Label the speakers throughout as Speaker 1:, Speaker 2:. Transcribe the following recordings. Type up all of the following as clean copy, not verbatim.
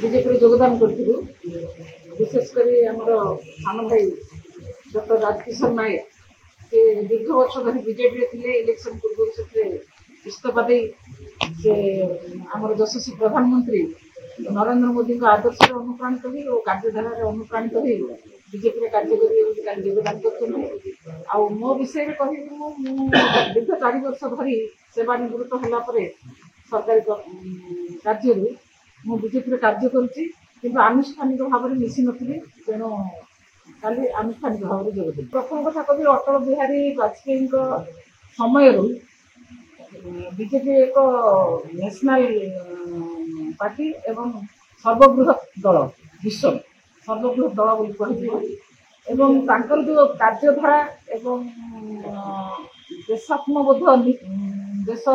Speaker 1: BJP योगदान करूँ विशेषकर आमर सान भाई डॉक्टर राजकिशोर नायक से दीर्घ वर्ष धरी बीजेपी थे इलेक्शन पूर्व से इस्तीफा दे से आमर यशस्वी प्रधानमंत्री नरेंद्र मोदी आदर्श अनुप्राणित हुई और कार्यधारा अनुप्राणित हुई बीजेपी कार्य करेंगे योगदान कर मो विषय कह दीर्घ 4 वर्ष धरी सेवानिवृत्त होगापर सरकारी कार्य मु बीजेपी कार्य करुँच आनुष्ठानिक भाव में मिसी नी तेणु काली आनुष्ठानिक भाव में जोगद प्रथम कथा कवि अटल बिहारी वाजपेयी समय बीजेपी एक नेशनल पार्टी एवं सर्वबृहत दल विश्व सर्वबृहत दल बोली कह जो कार्यधारा एवं देशात्मबोध देश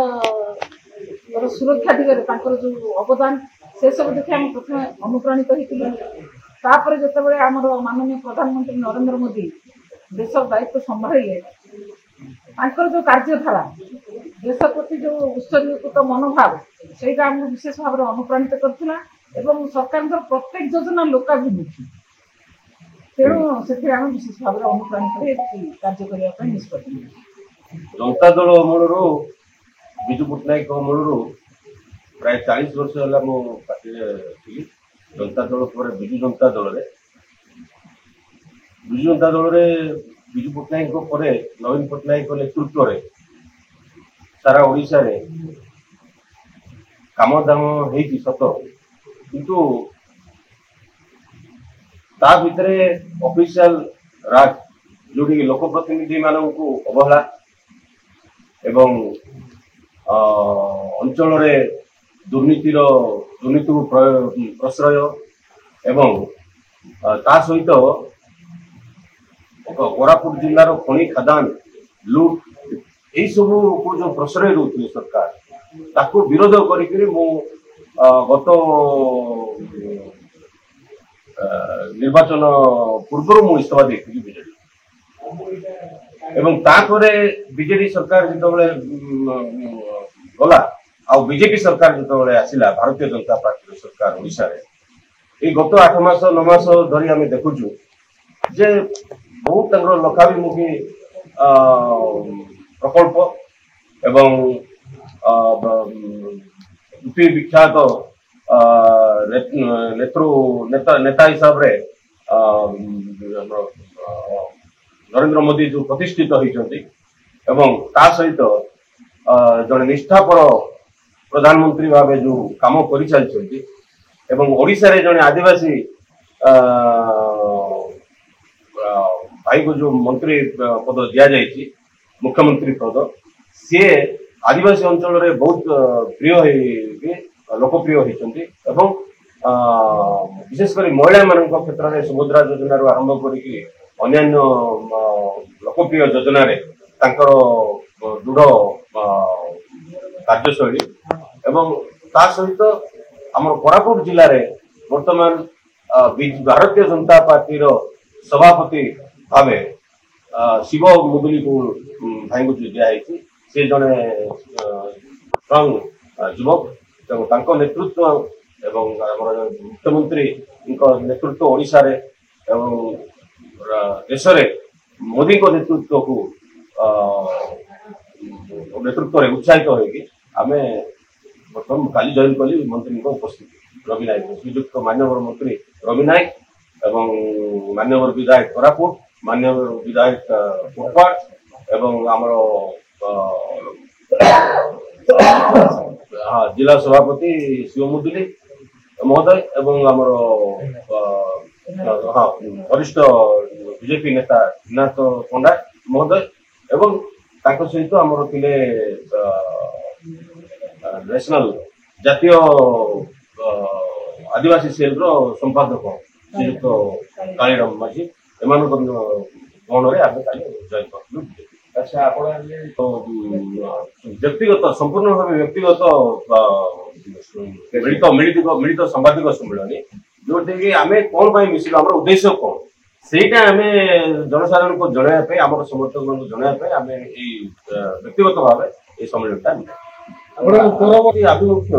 Speaker 1: सुरक्षा दिगरे जो अवदान से सब देखिए आम प्रथम अनुप्राणित होता जिते आमर माननीय प्रधानमंत्री नरेंद्र मोदी देश दायित्व संभाले जो कार्यधारा देश प्रति जो उत्सर्गीकृत मनोभाव से विशेष भाव में अनुप्राणित करथिला एवं सरकार प्रत्येक योजना लोकाभिमुखी तेणु से विशेष भाव में अनुप्राणित कार्य करने निष्पत्ति
Speaker 2: जनता दल मूलर विजु पट्टनायक मूलर प्राय 40 वर्ष है मो पार्टी थी जनता दल पर विजु जनता दल विजु पट्टनायक पर नवीन पट्टनायक नेतृत्व में सारा ओडिशा रे काम दाम होती सत किंतु ता भितर ऑफिशियल राज जोड़ी लोकप्रतिनिधि मानू अवहेला एवं अंचल दुर्नीति प्रश्रय एवं ता सहित कोरापुट जिलार खनि खदान लुट यही सब को जो प्रश्रय रोते सरकार ताको विरोध करी मु गत निर्वाचन पूर्व मु इस्तीफा देती बीजेडी एवं तापर बीजेडी सरकार जो गला आ बीजेपी सरकार जो आसिला भारतीय जनता पार्टी सरकार ओडिशा रे गत 8 मास 9 मास धरी आम देखुचु जे बहुत लक्षाभिमुखी प्रकल्प एवं विख्यात नेता हिसाब रे नरेंद्र मोदी जो प्रतिष्ठित होती एवं ता सहित जड़े निष्ठापर प्रधानमंत्री भाव जो काम कर चलती एवं ओडिशा रे जड़े आदिवासी भाई को जो मंत्री पद दि जाइए मुख्यमंत्री पद सी आदिवासी अंचल रे बहुत प्रिय लोकप्रिय होती एवं विशेषकर महिला मान क्षेत्र में सुभद्रा योजना रू आरंभ कर लोकप्रिय योजना रे दृढ़ कार्यशैली एवं ता सहित आम कोरापुट जिले में वर्तमान भारतीय जनता पार्टी सभापति भाव शिव मुदुली को भाई को दिखाई सी जड़े स्ट्रंग युवक नेतृत्व एवं मुख्यमंत्री नेतृत्व ओडिशा रे एवं देश रे मोदी को नेतृत्व को नेतृत्व रे उत्साहित होगी आमे बर्तमान काली जॉइन कली मंत्री को उपस्थित रवि नायक श्रीयुक्त मान्यवर मंत्री रवि नायक एवं मान्यवर विधायक कोरापुट मान्यवर विधायक कोटपाड़ एवं आमर जिला सभापति शिव मुदुली महोदय एवं आमर वरिष्ठ बीजेपी नेता नाथ पंडा महोदय एवं ताको सहित आमर थिले नेशनल जातीय आदिवासी सेल रो संपादक श्रीयुक्त कालीराम माझी एमान गण आम जॉइन करूँ। अच्छा व्यक्तिगत संपूर्ण भाव व्यक्तिगत मिलित सांबादिक सम्मेलन जोटे कि आम कौन मिसिल आम उद्देश्य कौन सेटा आम जनसाधारण को जनवाई आम समर्थक को जनवाई आम व्यक्तिगत भाव ये सम्मेलन परवर्ती आभिमुख्य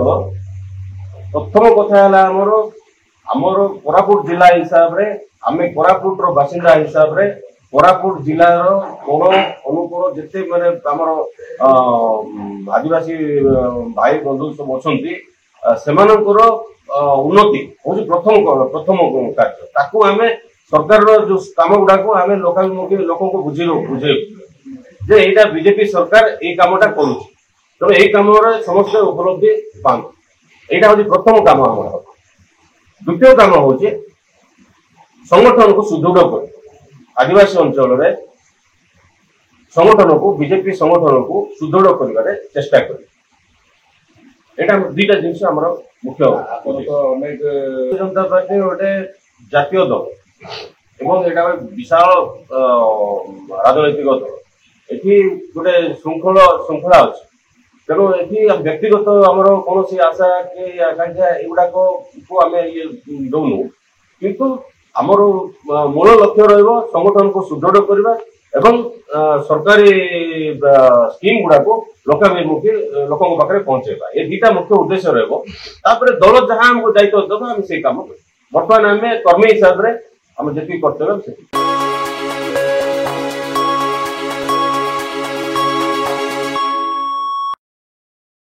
Speaker 2: प्रथम कथा आमर ଆମର କୋରାପୁଟ ଜିଲ୍ଲା ହିସାବରେ ଆମେ କୋରାପୁଟର ବାସିନ୍ଦା ହିସାବରେ କୋରାପୁଟ ଜିଲ୍ଲାର କୋଣ ଅନୁକୋଣ ଯେତେ ମାନେ ଆମର ଆଦିବାସୀ ଭାଇ ବନ୍ଧୁ ସବୁ ଅଛନ୍ତି ସେମାନଙ୍କର ଉନ୍ନତି ହଉଛି ପ୍ରଥମ କାର୍ଯ୍ୟ। ତାକୁ ଆମେ ସରକାରର ଯୋଉ କାମ ଗୁଡାକୁ ଆମେ ଲୋକଙ୍କୁ ବୁଝେଇବୁ ଯେ ଏଇଟା ବିଜେପି ସରକାର ଏଇ କାମଟା କରୁଛି, ତେଣୁ ଏଇ କାମରେ ସମସ୍ତେ ଉପଲବ୍ଧି ପାଆନ୍ତୁ। ଏଇଟା ହଉଛି ପ୍ରଥମ କାମ ଆମର। ଦ୍ୱିତୀୟ କାମ ହଉଛି ସଂଗଠନକୁ ସୁଦୃଢ କରି ଆଦିବାସୀ ଅଞ୍ଚଳରେ ସଂଗଠନକୁ ବିଜେପି ସଂଗଠନକୁ ସୁଦୃଢ କରିବାରେ ଚେଷ୍ଟା କରି ଏଇଟା ଦୁଇଟା ଜିନିଷ ଆମର ମୁଖ୍ୟ। ଭାରତୀୟ ଜନତା ପାର୍ଟି ଗୋଟେ ଜାତୀୟ ଦଳ ଏବଂ ଏଇଟା ବିଶାଳ ରାଜନୈତିକ ଦଳ। ଏଠି ଗୋଟେ ଶୃଙ୍ଖଳା ଅଛି, ତେଣୁ ଏଠି ବ୍ୟକ୍ତିଗତ ଆମର କୌଣସି ଆଶା କି ଆକାଂକ୍ଷା ଏଗୁଡାକୁ ଆମେ ଦଉନୁ, କିନ୍ତୁ ଆମର ମୂଳ ଲକ୍ଷ୍ୟ ରହିବ ସଂଗଠନକୁ ସୁଦୃଢ କରିବା ଏବଂ ସରକାରୀ ସ୍କିମ୍ ଗୁଡାକୁ ଲୋକଙ୍କ ପାଖରେ ପହଞ୍ଚେଇବା। ଏ ଦିଟା ମୁଖ୍ୟ ଉଦ୍ଦେଶ୍ୟ ରହିବ। ତାପରେ ଦଳ ଯାହା ଆମକୁ ଦାୟିତ୍ୱ ଦେବ ଆମେ ସେଇ କାମ କରିବୁ। ବର୍ତ୍ତମାନ ଆମେ କର୍ମୀ ହିସାବରେ ଆମେ ଯେତିକି କର୍ତ୍ତବ୍ୟ ସେତିକି